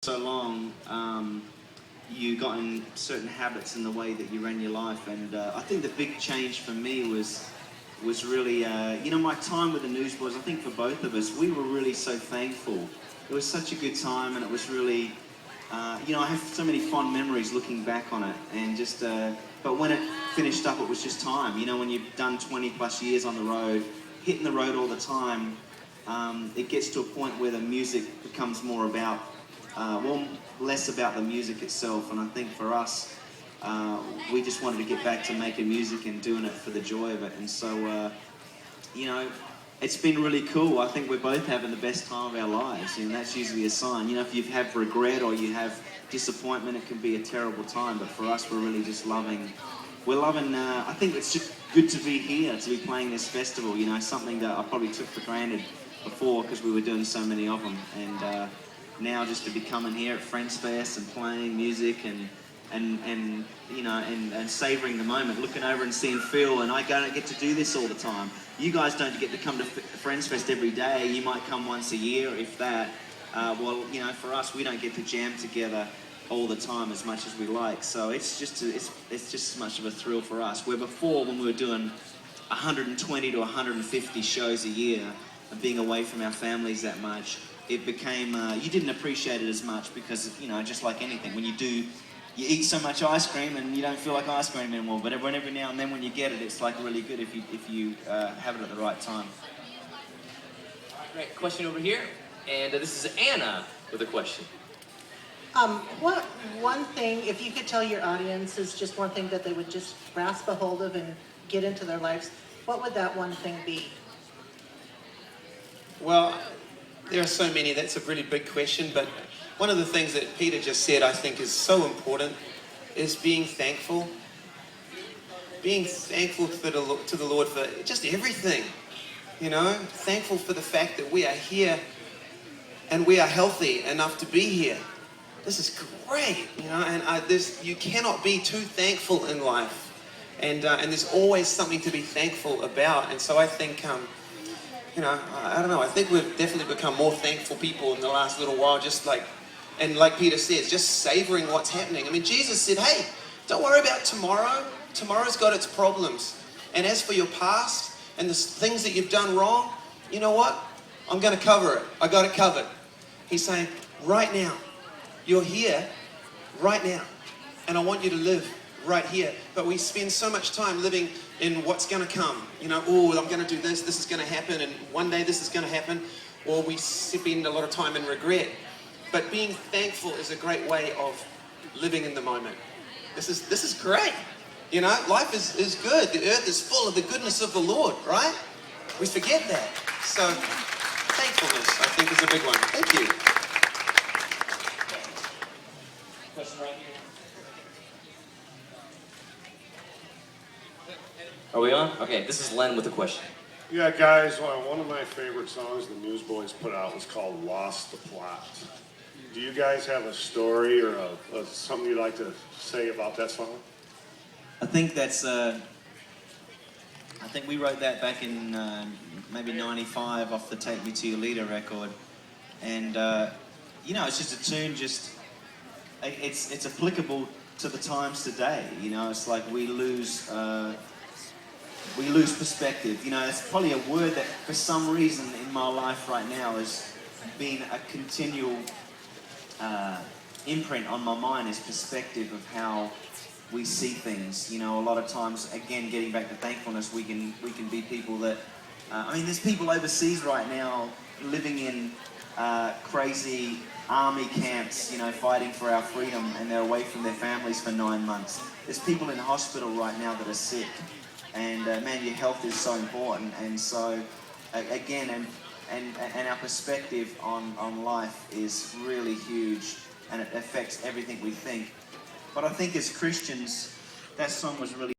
so long, you got in certain habits in the way that you ran your life, and I think the big change for me was really, my time with the Newsboys. I think for both of us, we were really so thankful. It was such a good time, and it was really, I have so many fond memories looking back on it, and just, but when it finished up, it was just time. When you've done 20 plus years on the road, hitting the road all the time, it gets to a point where the music becomes more about, less about the music itself. And I think for us, we just wanted to get back to making music and doing it for the joy of it. And so, it's been really cool. I think we're both having the best time of our lives, and that's usually a sign. If you have regret or you have disappointment, it can be a terrible time. But for us, we're really just loving. I think it's just good to be here, to be playing this festival. Something that I probably took for granted before because we were doing so many of them. And now just to be coming here at Friends Fest and playing music and savouring the moment, looking over and seeing Phil, and I don't get to do this all the time. You guys don't get to come to Friends Fest every day. You might come once a year, if that. For us, we don't get to jam together all the time as much as we like. So it's just as much of a thrill for us. Where before, when we were doing 120 to 150 shows a year and being away from our families that much, it became, you didn't appreciate it as much because, just like anything, when you eat so much ice cream and you don't feel like ice cream anymore. But every now and then when you get it, it's like really good if you have it at the right time. Great, question over here. And this is Anna with a question. What one thing, if you could tell your audience, is just one thing that they would just grasp a hold of and get into their lives, what would that one thing be? Well, there are so many. That's a really big question, but one of the things that Peter just said I think is so important is being thankful. Being thankful to the Lord for just everything, Thankful for the fact that we are here and we are healthy enough to be here. This is great, and you cannot be too thankful in life. And there's always something to be thankful about. And so I think, I don't know, I think we've definitely become more thankful people in the last little while, and like Peter says, just savoring what's happening. I mean, Jesus said, hey, don't worry about tomorrow. Tomorrow's got its problems. And as for your past and the things that you've done wrong, you know what? I'm going to cover it. I got it covered. He's saying, right now, you're here right now. And I want you to live right here. But we spend so much time living in what's going to come. I'm going to do this is going to happen, and one day this is going to happen. Or we spend a lot of time in regret. But being thankful is a great way of living in the moment. This is great. Life is good. The earth is full of the goodness of the Lord, right? We forget that. So thankfulness, I think, is a big one. Thank you. Question right here. Are we on? Okay, this is Len with a question. Yeah, guys, one of my favorite songs the Newsboys put out was called Lost the Plot. Do you guys have a story or something you'd like to say about that song? I think that's, I think we wrote that back in maybe 95 off the Take Me to Your Leader record. And, it's just a tune, it's applicable to the times today. It's like we lose perspective. It's probably a word that for some reason in my life right now has been a continual imprint on my mind, is perspective of how we see things. A lot of times, again, getting back to thankfulness, we can be people that, there's people overseas right now living in crazy army camps, fighting for our freedom, and they're away from their families for 9 months. There's people in hospital right now that are sick, and man, your health is so important. And so, again, and our perspective on life is really huge, and it affects everything we think. But I think as Christians, that song was really